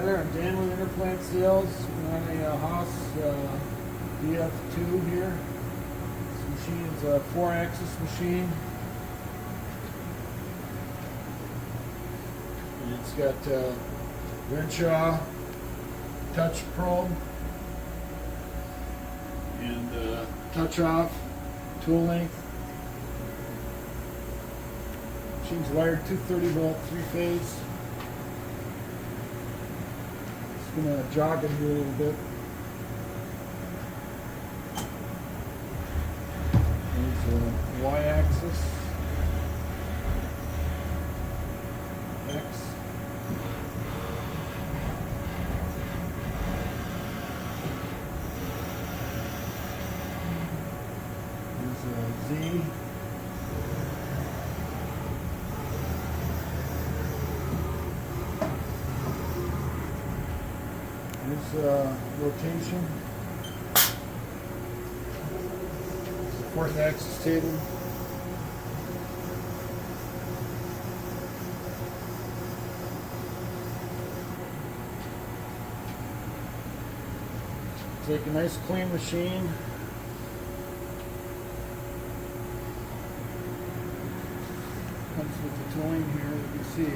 there, I'm Dan with Interplant Sales. We're on a HAAS VF-2 here. This machine is a 4-axis machine. And it's got Renishaw touch probe and touch off tool length. Machine's wired 230 volt 3-phase. Just gonna jog it here a little bit. There's a y-axis, x. There's a z. Here's rotation. 4th axis table. Take a nice clean machine. Comes with the tooling here that you see.